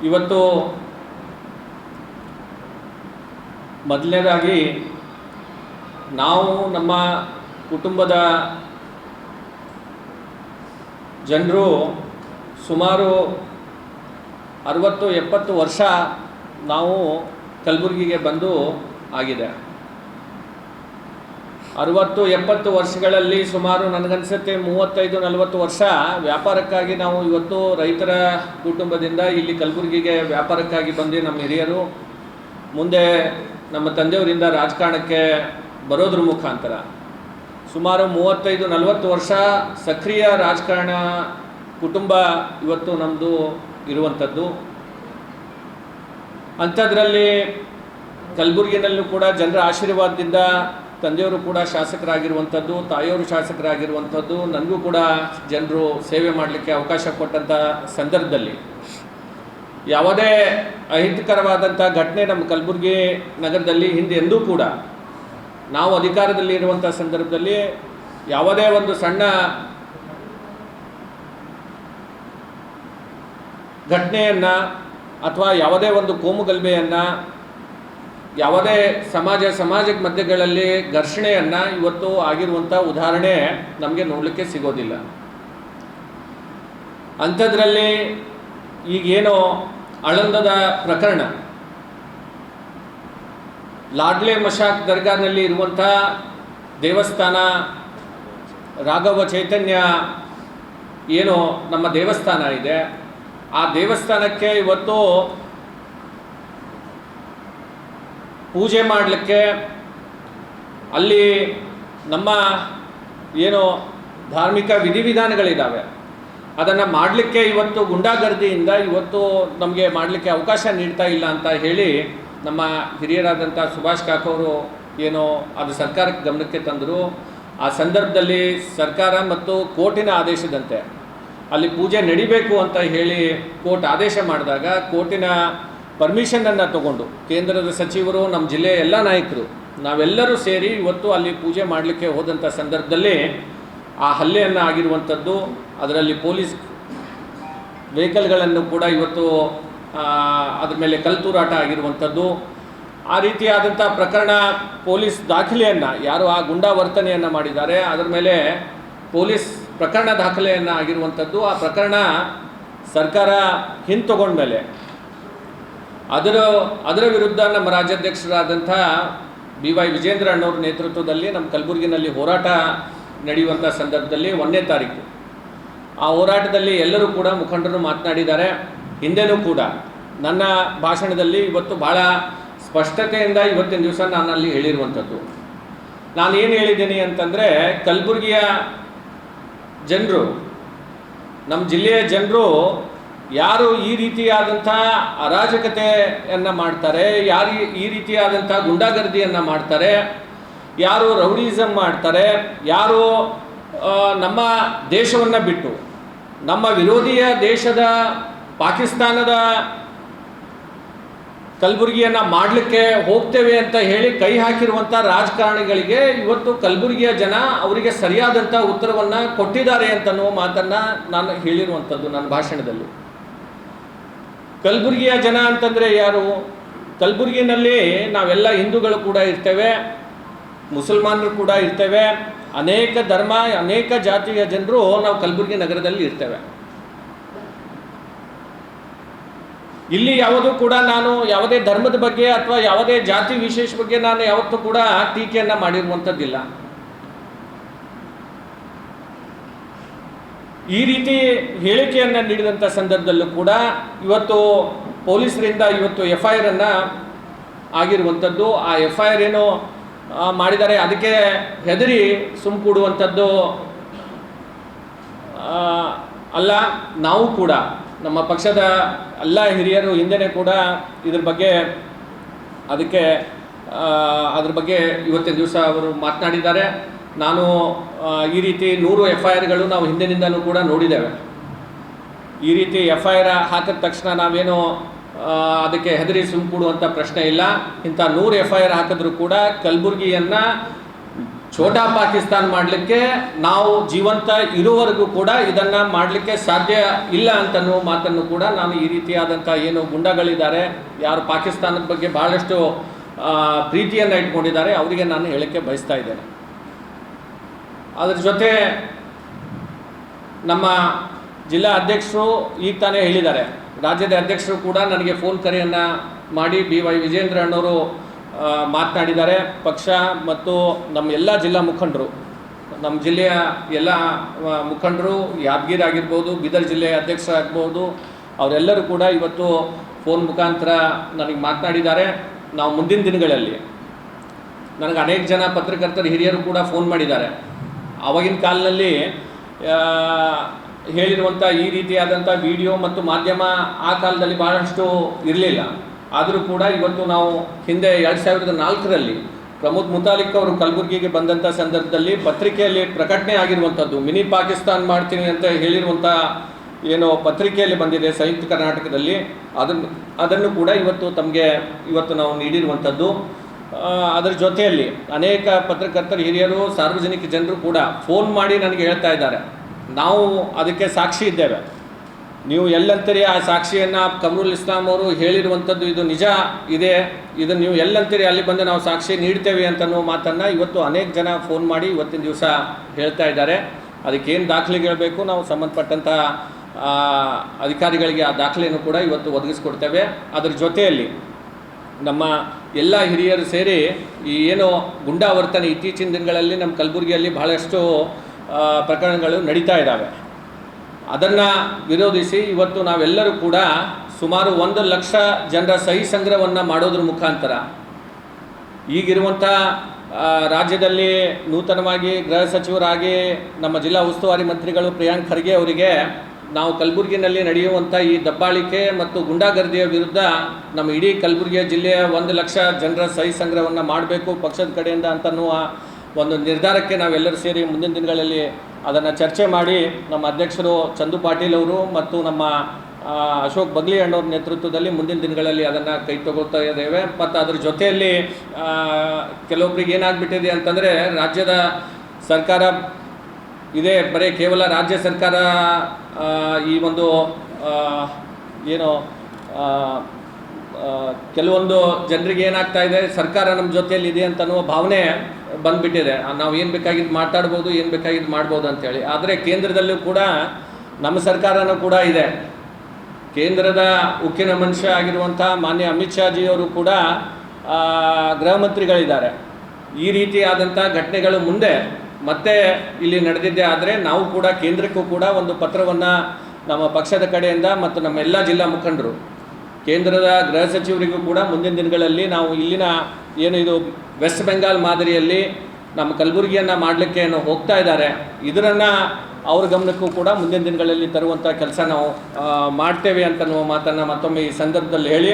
ಇವತ್ತು ಮೊದಲನೇದಾಗಿ ನಾವು ನಮ್ಮ ಕುಟುಂಬದ ಜನರು ಸುಮಾರು 60-70 ವರ್ಷ ನಾವು ಕಲಬುರಗಿಗೆ ಬಂದು ಆಗಿದೆ. 60-70 ವರ್ಷಗಳಲ್ಲಿ ಸುಮಾರು ನನಗನ್ಸುತ್ತೆ 35-40 ವರ್ಷ ವ್ಯಾಪಾರಕ್ಕಾಗಿ ನಾವು ಇವತ್ತು ರೈತರ ಕುಟುಂಬದಿಂದ ಇಲ್ಲಿ ಕಲಬುರಗಿಗೆ ವ್ಯಾಪಾರಕ್ಕಾಗಿ ಬಂದು ನಮ್ಮ ಹಿರಿಯರು ಮುಂದೆ ನಮ್ಮ ತಂದೆಯವರಿಂದ ರಾಜಕಾರಣಕ್ಕೆ ಬರೋದ್ರ ಮುಖಾಂತರ ಸುಮಾರು 35-40 ವರ್ಷ ಸಕ್ರಿಯ ರಾಜಕಾರಣ ಕುಟುಂಬ ಇವತ್ತು ನಮ್ಮದು ಇರುವಂಥದ್ದು. ಅಂಥದ್ರಲ್ಲಿ ಕಲಬುರಗಿನಲ್ಲೂ ಕೂಡ ಜನರ ಆಶೀರ್ವಾದದಿಂದ ತಂದೆಯವರು ಕೂಡ ಶಾಸಕರಾಗಿರುವಂಥದ್ದು, ತಾಯಿಯವರು ಶಾಸಕರಾಗಿರುವಂಥದ್ದು, ನನಗೂ ಕೂಡ ಜನರು ಸೇವೆ ಮಾಡಲಿಕ್ಕೆ ಅವಕಾಶ ಕೊಟ್ಟಂಥ ಸಂದರ್ಭದಲ್ಲಿ ಯಾವುದೇ ಅಹಿತಕರವಾದಂಥ ಘಟನೆ ನಮ್ಮ ಕಲಬುರಗಿ ನಗರದಲ್ಲಿ ಹಿಂದೆ ಎಂದೂ ಕೂಡ ನಾವು ಅಧಿಕಾರದಲ್ಲಿ ಇರುವಂಥ ಸಂದರ್ಭದಲ್ಲಿ ಯಾವುದೇ ಒಂದು ಸಣ್ಣ ಘಟನೆಯನ್ನು ಅಥವಾ ಯಾವುದೇ ಒಂದು ಕೋಮುಗಲಭೆಯನ್ನು ಯಾವುದೇ ಸಮಾಜದ ಮಧ್ಯಗಳಲ್ಲಿ ಘರ್ಷಣೆಯನ್ನು ಇವತ್ತು ಆಗಿರುವಂಥ ಉದಾಹರಣೆ ನಮಗೆ ನೋಡಲಿಕ್ಕೆ ಸಿಗೋದಿಲ್ಲ. ಅಂಥದ್ರಲ್ಲಿ ಈಗೇನೋ ಆಳಂದದ ಪ್ರಕರಣ, ಲಾಡ್ಲೆ ಮಶಾಕ್ ದರ್ಗಾನಲ್ಲಿ ಇರುವಂಥ ದೇವಸ್ಥಾನ ರಾಘವ ಚೈತನ್ಯ ಏನೋ ನಮ್ಮ ದೇವಸ್ಥಾನ ಇದೆ, ಆ ದೇವಸ್ಥಾನಕ್ಕೆ ಇವತ್ತು ಪೂಜೆ ಮಾಡಲಿಕ್ಕೆ ಅಲ್ಲಿ ನಮ್ಮ ಏನೋ ಧಾರ್ಮಿಕ ವಿಧಿವಿಧಾನಗಳಿದ್ದಾವೆ, ಅದನ್ನು ಮಾಡಲಿಕ್ಕೆ ಇವತ್ತು ಗುಂಡಾಗರ್ದಿಯಿಂದ ಇವತ್ತು ನಮಗೆ ಮಾಡಲಿಕ್ಕೆ ಅವಕಾಶ ನೀಡ್ತಾ ಇಲ್ಲ ಅಂತ ಹೇಳಿ ನಮ್ಮ ಹಿರಿಯರಾದಂಥ ಸುಭಾಷ್ ಕಾಕೋರು ಏನೋ ಅದು ಸರ್ಕಾರಕ್ಕೆ ಗಮನಕ್ಕೆ ತಂದರು. ಆ ಸಂದರ್ಭದಲ್ಲಿ ಸರ್ಕಾರ ಮತ್ತು ಕೋರ್ಟಿನ ಆದೇಶದಂತೆ ಅಲ್ಲಿ ಪೂಜೆ ನಡಿಬೇಕು ಅಂತ ಹೇಳಿ ಕೋರ್ಟ್ ಆದೇಶ ಮಾಡಿದಾಗ ಕೋರ್ಟಿನ ಪರ್ಮಿಷನನ್ನು ತಗೊಂಡು ಕೇಂದ್ರದ ಸಚಿವರು, ನಮ್ಮ ಜಿಲ್ಲೆಯ ಎಲ್ಲ ನಾಯಕರು ನಾವೆಲ್ಲರೂ ಸೇರಿ ಇವತ್ತು ಅಲ್ಲಿ ಪೂಜೆ ಮಾಡಲಿಕ್ಕೆ ಹೋದಂಥ ಸಂದರ್ಭದಲ್ಲಿ ಆ ಹಲ್ಲೆಯನ್ನು ಆಗಿರುವಂಥದ್ದು, ಅದರಲ್ಲಿ ಪೊಲೀಸ್ ವೆಹಿಕಲ್ಗಳನ್ನು ಕೂಡ ಇವತ್ತು ಅದ್ರ ಮೇಲೆ ಕಲ್ತೂರಾಟ ಆಗಿರುವಂಥದ್ದು, ಆ ರೀತಿಯಾದಂಥ ಪ್ರಕರಣ ಪೊಲೀಸ್ ದಾಖಲೆಯನ್ನು ಯಾರು ಆ ಗುಂಡಾ ವರ್ತನೆಯನ್ನು ಮಾಡಿದ್ದಾರೆ ಅದರ ಮೇಲೆ ಪೊಲೀಸ್ ಪ್ರಕರಣ ದಾಖಲೆಯನ್ನು ಆಗಿರುವಂಥದ್ದು. ಆ ಪ್ರಕರಣ ಸರ್ಕಾರ ಹಿಂತಗೊಂಡ್ಮೇಲೆ ಅದರ ವಿರುದ್ಧ ನಮ್ಮ ರಾಜ್ಯಾಧ್ಯಕ್ಷರಾದಂಥ BY ವಿಜೇಂದ್ರ ಅಣ್ಣವ್ರ ನೇತೃತ್ವದಲ್ಲಿ ನಮ್ಮ ಕಲಬುರಗಿನಲ್ಲಿ ಹೋರಾಟ ನಡೆಯುವಂಥ ಸಂದರ್ಭದಲ್ಲಿ 1ನೇ ತಾರೀಕು ಆ ಹೋರಾಟದಲ್ಲಿ ಎಲ್ಲರೂ ಕೂಡ ಮುಖಂಡರು ಮಾತನಾಡಿದ್ದಾರೆ. ಹಿಂದೆನೂ ಕೂಡ ನನ್ನ ಭಾಷಣದಲ್ಲಿ ಇವತ್ತು ಭಾಳ ಸ್ಪಷ್ಟತೆಯಿಂದ ಇವತ್ತಿನ ದಿವಸ ನಾನು ಅಲ್ಲಿ ಹೇಳಿರುವಂಥದ್ದು. ನಾನು ಏನು ಹೇಳಿದ್ದೀನಿ ಅಂತಂದರೆ, ಕಲಬುರಗಿಯ ಜನರು, ನಮ್ಮ ಜಿಲ್ಲೆಯ ಜನರು ಯಾರು ಈ ರೀತಿಯಾದಂಥ ಅರಾಜಕತೆಯನ್ನು ಮಾಡ್ತಾರೆ, ಯಾರು ಈ ರೀತಿಯಾದಂಥ ಗುಂಡಾಗರ್ದಿಯನ್ನು ಮಾಡ್ತಾರೆ, ಯಾರು ರೌಡಿಸಮ್ ಮಾಡ್ತಾರೆ, ಯಾರು ನಮ್ಮ ದೇಶವನ್ನು ಬಿಟ್ಟು ನಮ್ಮ ವಿರೋಧಿಯ ದೇಶದ ಪಾಕಿಸ್ತಾನದ ಕಲಬುರಗಿಯನ್ನು ಮಾಡಲಿಕ್ಕೆ ಹೋಗ್ತೇವೆ ಅಂತ ಹೇಳಿ ಕೈ ಹಾಕಿರುವಂಥ ರಾಜಕಾರಣಿಗಳಿಗೆ ಇವತ್ತು ಕಲಬುರಗಿಯ ಜನ ಅವರಿಗೆ ಸರಿಯಾದಂಥ ಉತ್ತರವನ್ನು ಕೊಟ್ಟಿದ್ದಾರೆ ಅಂತನೋ ಮಾತನ್ನು ನಾನು ಹೇಳಿರುವಂಥದ್ದು ನನ್ನ ಭಾಷಣದಲ್ಲಿ. ಕಲಬುರಗಿಯ ಜನ ಅಂತಂದರೆ ಯಾರು? ಕಲಬುರಗಿನಲ್ಲಿ ನಾವೆಲ್ಲ ಹಿಂದೂಗಳು ಕೂಡ ಇರ್ತೇವೆ, ಮುಸಲ್ಮಾನರು ಕೂಡ ಇರ್ತೇವೆ, ಅನೇಕ ಧರ್ಮ ಅನೇಕ ಜಾತಿಯ ಜನರು ನಾವು ಕಲಬುರಗಿ ನಗರದಲ್ಲಿ ಇರ್ತೇವೆ. ಇಲ್ಲಿ ಯಾವುದೂ ಕೂಡ ನಾನು ಯಾವುದೇ ಧರ್ಮದ ಬಗ್ಗೆ ಅಥವಾ ಯಾವುದೇ ಜಾತಿ ವಿಶೇಷ ಬಗ್ಗೆ ನಾನು ಯಾವತ್ತೂ ಕೂಡ ಟೀಕೆಯನ್ನು ಮಾಡಿರುವಂಥದ್ದಿಲ್ಲ. ಈ ರೀತಿ ಹೇಳಿಕೆಯನ್ನು ನೀಡಿದಂಥ ಸಂದರ್ಭದಲ್ಲೂ ಕೂಡ ಇವತ್ತು ಪೊಲೀಸರಿಂದ ಇವತ್ತು FIR ಅನ್ನು ಆಗಿರುವಂಥದ್ದು. ಆ FIR ಏನು ಮಾಡಿದ್ದಾರೆ ಅದಕ್ಕೆ ಹೆದರಿ ಸುಮ್ಕೂಡುವಂಥದ್ದು ಅಲ್ಲ. ನಾವು ಕೂಡ ನಮ್ಮ ಪಕ್ಷದ ಎಲ್ಲ ಹಿರಿಯರು ಹಿಂದೆನೇ ಕೂಡ ಅದ್ರ ಬಗ್ಗೆ ಇವತ್ತಿನ ದಿವಸ ಅವರು ಮಾತನಾಡಿದ್ದಾರೆ. ನಾನು ಈ ರೀತಿ 100 FIRಗಳು ನಾವು ಹಿಂದಿನಿಂದಲೂ ಕೂಡ ನೋಡಿದ್ದೇವೆ. ಈ ರೀತಿ FIR ಹಾಕಿದ ತಕ್ಷಣ ನಾವೇನು ಅದಕ್ಕೆ ಹೆದರಿ ಸುಮ್ಕೂಡುವಂಥ ಪ್ರಶ್ನೆ ಇಲ್ಲ. ಇಂಥ 100 FIR ಹಾಕಿದ್ರೂ ಕೂಡ ಕಲಬುರಗಿಯನ್ನು ಛೋಟಾ ಪಾಕಿಸ್ತಾನ್ ಮಾಡಲಿಕ್ಕೆ ನಾವು ಜೀವಂತ ಇರುವವರೆಗೂ ಕೂಡ ಇದನ್ನು ಮಾಡಲಿಕ್ಕೆ ಸಾಧ್ಯ ಇಲ್ಲ ಅಂತನೋ ಮಾತನ್ನು ಕೂಡ ನಾನು ಈ ರೀತಿಯಾದಂಥ ಏನು ಗುಂಡಗಳಿದ್ದಾರೆ, ಯಾರು ಪಾಕಿಸ್ತಾನದ ಬಗ್ಗೆ ಬಹಳಷ್ಟು ಪ್ರೀತಿಯನ್ನು ಇಟ್ಕೊಂಡಿದ್ದಾರೆ, ಅವರಿಗೆ ನಾನು ಹೇಳಕ್ಕೆ ಬಯಸ್ತಾ ಇದ್ದೇನೆ. ಅದರ ಜೊತೆ ನಮ್ಮ ಜಿಲ್ಲಾ ಅಧ್ಯಕ್ಷರು ಈಗ ತಾನೇ ಹೇಳಿದ್ದಾರೆ, ರಾಜ್ಯದ ಅಧ್ಯಕ್ಷರು ಕೂಡ ನನಗೆ ಫೋನ್ ಕರೆಯನ್ನು ಮಾಡಿ BY ವಿಜೇಂದ್ರ ಅಣ್ಣವರು ಮಾತನಾಡಿದ್ದಾರೆ. ಪಕ್ಷ ಮತ್ತು ನಮ್ಮ ಎಲ್ಲ ಜಿಲ್ಲಾ ಮುಖಂಡರು, ನಮ್ಮ ಜಿಲ್ಲೆಯ ಎಲ್ಲ ಮುಖಂಡರು, ಯಾದಗಿರಿ ಆಗಿರ್ಬೋದು, ಬೀದರ್ ಜಿಲ್ಲೆಯ ಅಧ್ಯಕ್ಷರಾಗ್ಬೋದು, ಅವರೆಲ್ಲರೂ ಕೂಡ ಇವತ್ತು ಫೋನ್ ಮುಖಾಂತರ ನನಗೆ ಮಾತನಾಡಿದ್ದಾರೆ. ನಾವು ಮುಂದಿನ ದಿನಗಳಲ್ಲಿ, ನನಗೆ ಅನೇಕ ಜನ ಪತ್ರಕರ್ತರು ಹಿರಿಯರು ಕೂಡ ಫೋನ್ ಮಾಡಿದ್ದಾರೆ. ಆವಾಗಿನ ಕಾಲದಲ್ಲಿ ಹೇಳಿರುವಂಥ ಈ ರೀತಿಯಾದಂಥ ವಿಡಿಯೋ ಮತ್ತು ಮಾಧ್ಯಮ ಆ ಕಾಲದಲ್ಲಿ ಭಾಳಷ್ಟು ಇರಲಿಲ್ಲ. ಆದರೂ ಕೂಡ ಇವತ್ತು ನಾವು ಹಿಂದೆ 2004ರಲ್ಲಿ ಪ್ರಮೋದ್ ಮುತಾಲಿಕ್ ಅವರು ಕಲಬುರಗಿಗೆ ಬಂದಂಥ ಸಂದರ್ಭದಲ್ಲಿ ಪತ್ರಿಕೆಯಲ್ಲಿ ಪ್ರಕಟಣೆ ಆಗಿರುವಂಥದ್ದು, ಮಿನಿ ಪಾಕಿಸ್ತಾನ್ ಮಾಡ್ತೀನಿ ಅಂತ ಹೇಳಿರುವಂಥ ಏನು ಪತ್ರಿಕೆಯಲ್ಲಿ ಬಂದಿದೆ ಸಂಯುಕ್ತ ಕರ್ನಾಟಕದಲ್ಲಿ, ಅದನ್ನು ಕೂಡ ಇವತ್ತು ನಾವು ನೀಡಿರುವಂಥದ್ದು. ಅದರ ಜೊತೆಯಲ್ಲಿ ಅನೇಕ ಪತ್ರಕರ್ತರು, ಹಿರಿಯರು, ಸಾರ್ವಜನಿಕ ಜನರು ಕೂಡ ಫೋನ್ ಮಾಡಿ ನನಗೆ ಹೇಳ್ತಾ ಇದ್ದಾರೆ, ನಾವು ಅದಕ್ಕೆ ಸಾಕ್ಷಿ ಇದ್ದೇವೆ, ನೀವು ಎಲ್ಲಂತೀರಿ ಆ ಸಾಕ್ಷಿಯನ್ನು ಕಮರುಲ್ ಇಸ್ಲಾಂ ಅವರು ಹೇಳಿರುವಂಥದ್ದು ಇದು ನಿಜ ಇದೆ, ಇದನ್ನು ನೀವು ಎಲ್ಲಂತೀರಿ ಅಲ್ಲಿ ಬಂದು ನಾವು ಸಾಕ್ಷಿ ನೀಡ್ತೇವೆ ಅಂತನೋ ಮಾತನ್ನು ಇವತ್ತು ಅನೇಕ ಜನ ಫೋನ್ ಮಾಡಿ ಇವತ್ತಿನ ದಿವಸ ಹೇಳ್ತಾ ಇದ್ದಾರೆ. ಅದಕ್ಕೇನು ದಾಖಲೆಗೆ ಹೇಳಬೇಕು, ನಾವು ಸಂಬಂಧಪಟ್ಟಂಥ ಅಧಿಕಾರಿಗಳಿಗೆ ಆ ದಾಖಲೆಯನ್ನು ಕೂಡ ಇವತ್ತು ಒದಗಿಸ್ಕೊಡ್ತೇವೆ. ಅದರ ಜೊತೆಯಲ್ಲಿ ನಮ್ಮ ಎಲ್ಲ ಹಿರಿಯರು ಸೇರಿ ಈ ಏನು ಗುಂಡಾವರ್ತನೆ ಇತ್ತೀಚಿನ ದಿನಗಳಲ್ಲಿ ನಮ್ಮ ಕಲಬುರಗಿಯಲ್ಲಿ ಬಹಳಷ್ಟು ಪ್ರಕರಣಗಳು ನಡೀತಾ ಇದ್ದಾವೆ. ಅದನ್ನು ವಿರೋಧಿಸಿ ಇವತ್ತು ನಾವೆಲ್ಲರೂ ಕೂಡ ಸುಮಾರು 1 ಲಕ್ಷ ಜನರ ಸಹಿ ಸಂಗ್ರಹವನ್ನು ಮಾಡೋದ್ರ ಮುಖಾಂತರ ಈಗಿರುವಂಥ ರಾಜ್ಯದಲ್ಲಿ ನೂತನವಾಗಿ ಗೃಹ ಸಚಿವರಾಗಿ ನಮ್ಮ ಜಿಲ್ಲಾ ಉಸ್ತುವಾರಿ ಮಂತ್ರಿಗಳು ಪ್ರಿಯಾಂಕ್ ಖರ್ಗೆ ಅವರಿಗೆ ನಾವು ಕಲಬುರಗಿನಲ್ಲಿ ನಡೆಯುವಂಥ ಈ ದಬ್ಬಾಳಿಕೆ ಮತ್ತು ಗುಂಡಾಗರ್ದಿಯ ವಿರುದ್ಧ ನಮ್ಮ ಇಡೀ ಕಲಬುರಗಿಯ ಜಿಲ್ಲೆಯ 1 ಲಕ್ಷ ಜನರ ಸಹಿ ಸಂಗ್ರಹವನ್ನು ಮಾಡಬೇಕು ಪಕ್ಷದ ಕಡೆಯಿಂದ ಅಂತನ್ನುವ ಒಂದು ನಿರ್ಧಾರಕ್ಕೆ ನಾವೆಲ್ಲರೂ ಸೇರಿ ಮುಂದಿನ ದಿನಗಳಲ್ಲಿ ಅದನ್ನು ಚರ್ಚೆ ಮಾಡಿ ನಮ್ಮ ಅಧ್ಯಕ್ಷರು ಚಂದು ಪಾಟೀಲ್ ಅವರು ಮತ್ತು ನಮ್ಮ ಅಶೋಕ್ ಬಗ್ಲಿ ಅಣ್ಣವ್ರ ನೇತೃತ್ವದಲ್ಲಿ ಮುಂದಿನ ದಿನಗಳಲ್ಲಿ ಅದನ್ನು ಕೈ ತಗೊಳ್ತಾ ಇದ್ದೇವೆ. ಮತ್ತು ಅದರ ಜೊತೆಯಲ್ಲಿ ಕೆಲವೊಬ್ಬರಿಗೆ ಏನಾಗ್ಬಿಟ್ಟಿದೆ ಅಂತಂದರೆ, ರಾಜ್ಯದ ಸರ್ಕಾರ ಇದೇ ಬರೀ ಕೇವಲ ರಾಜ್ಯ ಸರ್ಕಾರ ಈ ಒಂದು ಏನು ಕೆಲವೊಂದು ಜನರಿಗೆ ಏನಾಗ್ತಾ ಇದೆ, ಸರ್ಕಾರ ನಮ್ಮ ಜೊತೆಯಲ್ಲಿ ಇದೆ ಅಂತನ್ನುವ ಭಾವನೆ ಬಂದುಬಿಟ್ಟಿದೆ. ನಾವು ಏನು ಬೇಕಾಗಿದ್ದು ಮಾತಾಡ್ಬೋದು, ಏನು ಬೇಕಾಗಿದ್ದು ಮಾಡ್ಬೋದು ಅಂಥೇಳಿ. ಆದರೆ ಕೇಂದ್ರದಲ್ಲೂ ಕೂಡ ನಮ್ಮ ಸರ್ಕಾರನೂ ಕೂಡ ಇದೆ. ಕೇಂದ್ರದ ಉಕ್ಕಿನ ಮನುಷ್ಯ ಆಗಿರುವಂಥ ಮಾನ್ಯ ಅಮಿತ್ ಶಾಜಿಯವರು ಕೂಡ ಗೃಹ ಮಂತ್ರಿಗಳಿದ್ದಾರೆ. ಈ ರೀತಿಯಾದಂಥ ಘಟನೆಗಳು ಮುಂದೆ ಮತ್ತೆ ಇಲ್ಲಿ ನಡೆದಿದ್ದೇ ಆದರೆ ನಾವು ಕೂಡ ಕೇಂದ್ರಕ್ಕೂ ಕೂಡ ಒಂದು ಪತ್ರವನ್ನು ನಮ್ಮ ಪಕ್ಷದ ಕಡೆಯಿಂದ ಮತ್ತು ನಮ್ಮ ಎಲ್ಲ ಜಿಲ್ಲಾ ಮುಖಂಡರು ಕೇಂದ್ರದ ಗೃಹ ಸಚಿವರಿಗೂ ಕೂಡ ಮುಂದಿನ ದಿನಗಳಲ್ಲಿ ನಾವು ಇಲ್ಲಿನ ಏನು ಇದು ವೆಸ್ಟ್ ಬೆಂಗಾಲ್ ಮಾದರಿಯಲ್ಲಿ ನಮ್ಮ ಕಲಬುರಗಿಯನ್ನು ಮಾಡಲಿಕ್ಕೆ ಏನು ಹೋಗ್ತಾ ಇದ್ದಾರೆ, ಇದನ್ನು ಅವ್ರ ಗಮನಕ್ಕೂ ಕೂಡ ಮುಂದಿನ ದಿನಗಳಲ್ಲಿ ತರುವಂಥ ಕೆಲಸ ನಾವು ಮಾಡ್ತೇವೆ ಅಂತನ್ನುವ ಮಾತನ್ನು ಮತ್ತೊಮ್ಮೆ ಈ ಸಂದರ್ಭದಲ್ಲಿ ಹೇಳಿ